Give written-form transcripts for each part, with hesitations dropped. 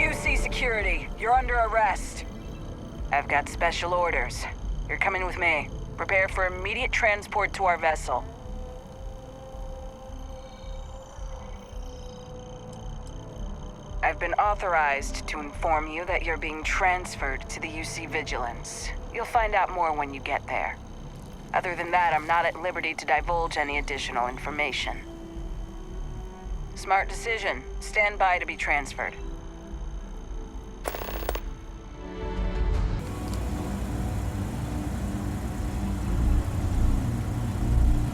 UC security. You're under arrest. I've got special orders. You're coming with me. Prepare for immediate transport to our vessel. I've been authorized to inform you that you're being transferred to the UC Vigilance. You'll find out more when you get there. Other than that, I'm not at liberty to divulge any additional information. Smart decision. Stand by to be transferred.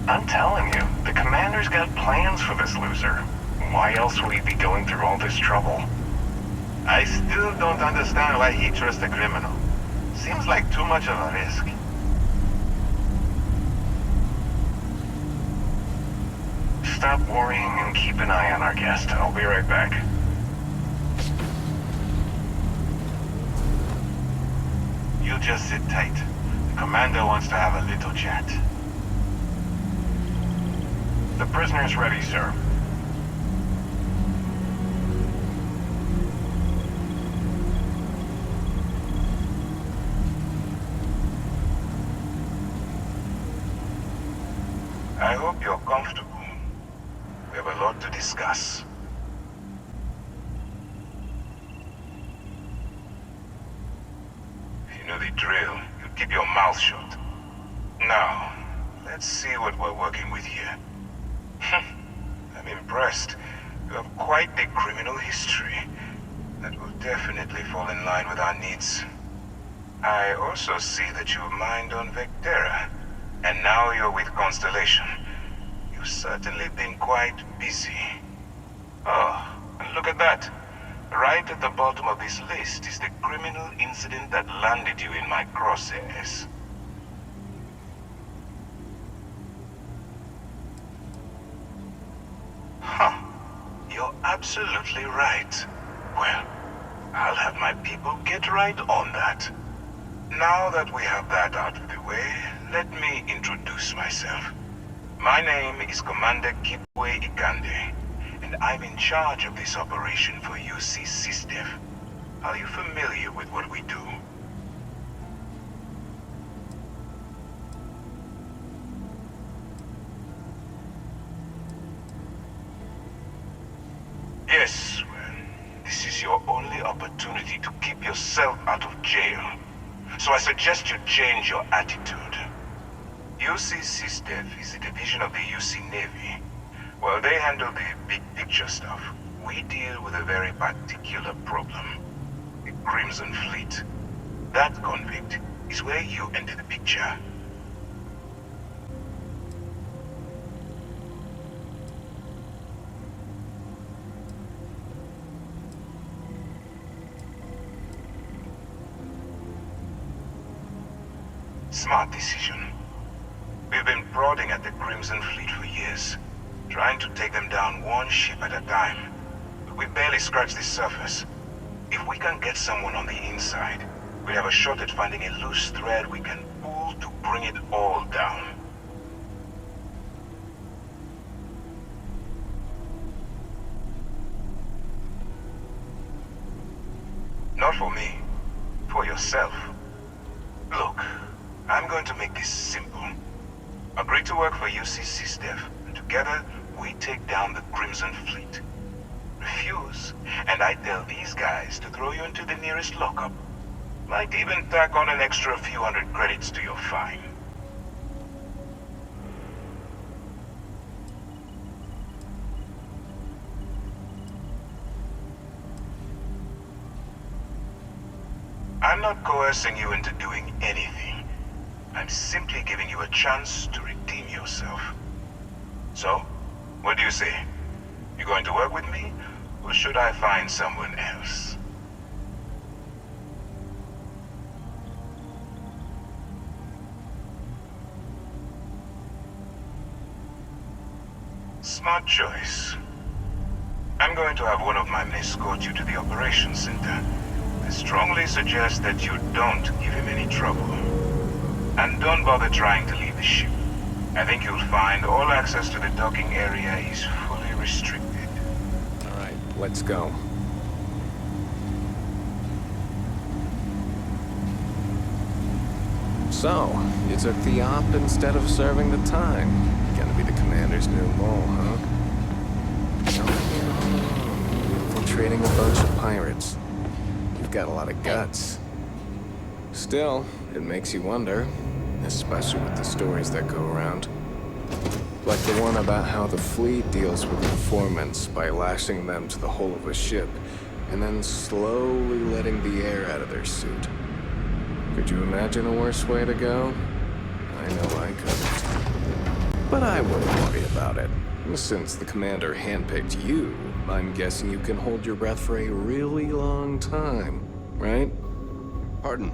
I'm telling you, the commander's got plans for this loser. Why else would he be going through all this trouble? I still don't understand why he trusts a criminal. Seems like too much of a risk. Stop worrying and keep an eye on our guest. I'll be right back. You just sit tight. The commander wants to have a little chat. The prisoner's ready, sir. I hope you're comfortable. We have a lot to discuss. If you know the drill, you'd keep your mouth shut. Now, let's see what we're working with here. I'm impressed. You have quite the criminal history. That will definitely fall in line with our needs. I also see that you mined on Vectera, and now you're with Constellation. You've certainly been quite busy. Oh, and look at that. Right at the bottom of this list is the criminal incident that landed you in my crosshairs. Huh. You're absolutely right. Well, I'll have my people get right on that. Now that we have that out of the way, let me introduce myself. My name is Commander Kipwe Ikande, and I'm in charge of this operation for UC SysDef. Are you familiar with what we do? Yes, well, this is your only opportunity to keep yourself out of jail. So I suggest you change your attitude. UC SysDef is a division of the UC Navy. Well, they handle the big picture stuff. We deal with a very particular problem. The Crimson Fleet. That convict is where you enter the picture. Smart decision. We've been prodding at the Crimson Fleet for years, trying to take them down one ship at a time. But we barely scratched the surface. If we can get someone on the inside, we have a shot at finding a loose thread we can pull to bring it all down. Not for me. For yourself. Look, I'm going to make this simple. Agree to work for UC SysDef, and together we take down the Crimson Fleet. Refuse, and I tell these guys to throw you into the nearest lockup. Might even tack on an extra few hundred credits to your fine. I'm not coercing you into doing anything. I'm simply giving you a chance to redeem yourself. So, what do you say? You going to work with me, or should I find someone else? Smart choice. I'm going to have one of my men escort you to the operations center. I strongly suggest that you don't give him any trouble. And don't bother trying to leave the ship. I think you'll find all access to the docking area is fully restricted. All right, let's go. So, you took the op instead of serving the time. Gonna be the commander's new role, huh? Infiltrating a bunch of pirates. You've got a lot of guts. Still, it makes you wonder, especially with the stories that go around. Like the one about how the fleet deals with informants by lashing them to the hull of a ship, and then slowly letting the air out of their suit. Could you imagine a worse way to go? I know I couldn't. But I wouldn't worry about it. Since the commander handpicked you, I'm guessing you can hold your breath for a really long time, right? Pardon.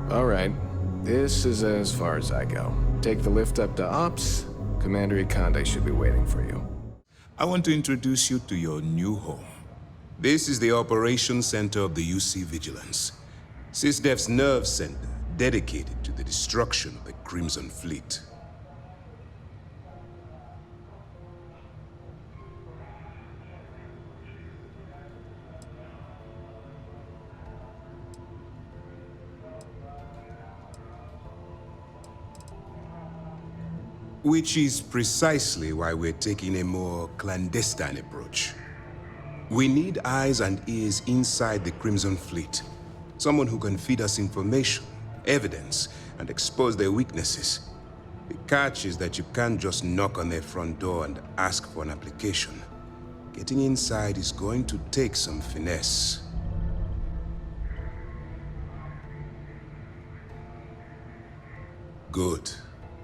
All right. This is as far as I go. Take the lift up to Ops. Commander Ikande should be waiting for you. I want to introduce you to your new home. This is the Operations Center of the UC Vigilance. SysDef's nerve center, dedicated to the destruction of the Crimson Fleet. Which is precisely why we're taking a more clandestine approach. We need eyes and ears inside the Crimson Fleet. Someone who can feed us information, evidence, and expose their weaknesses. The catch is that you can't just knock on their front door and ask for an application. Getting inside is going to take some finesse. Good.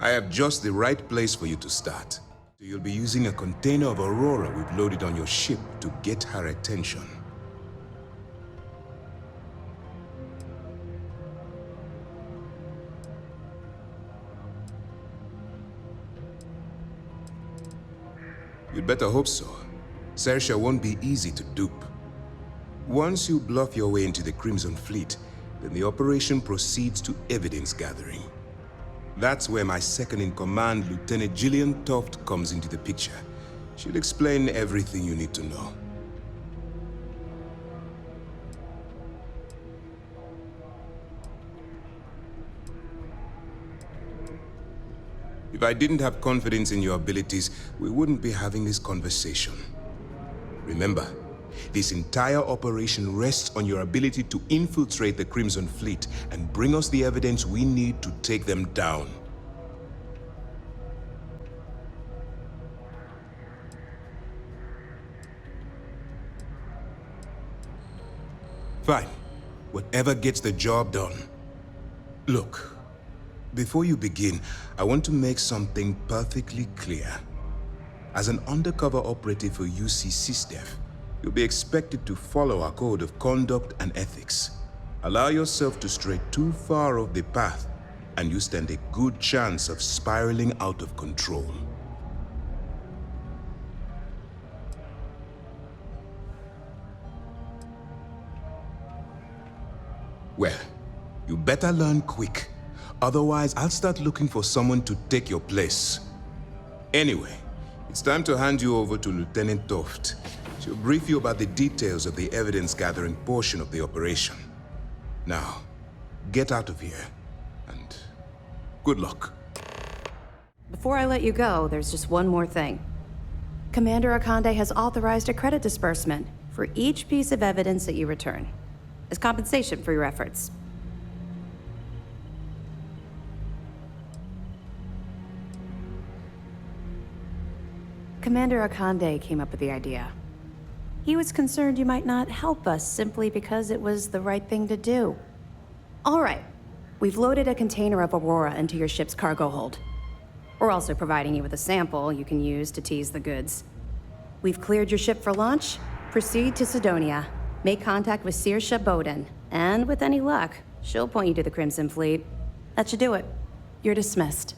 I have just the right place for you to start. You'll be using a container of Aurora we've loaded on your ship to get her attention. You'd better hope so. Sersha won't be easy to dupe. Once you bluff your way into the Crimson Fleet, then the operation proceeds to evidence gathering. That's where my second-in-command, Lieutenant Gillian Toft, comes into the picture. She'll explain everything you need to know. If I didn't have confidence in your abilities, we wouldn't be having this conversation. Remember, this entire operation rests on your ability to infiltrate the Crimson Fleet and bring us the evidence we need to take them down. Fine. Whatever gets the job done. Look, before you begin, I want to make something perfectly clear. As an undercover operative for UC SysDef, you'll be expected to follow our code of conduct and ethics. Allow yourself to stray too far off the path, and you stand a good chance of spiraling out of control. Well, you better learn quick. Otherwise, I'll start looking for someone to take your place. Anyway, it's time to hand you over to Lieutenant Toft. She'll brief you about the details of the evidence-gathering portion of the operation. Now, get out of here, and good luck. Before I let you go, there's just one more thing. Commander Ikande has authorized a credit disbursement for each piece of evidence that you return, as compensation for your efforts. Commander Ikande came up with the idea. He was concerned you might not help us simply because it was the right thing to do. All right, we've loaded a container of Aurora into your ship's cargo hold. We're also providing you with a sample you can use to tease the goods. We've cleared your ship for launch. Proceed to Sidonia. Make contact with Saoirse Bowden, and with any luck, she'll point you to the Crimson Fleet. That should do it. You're dismissed.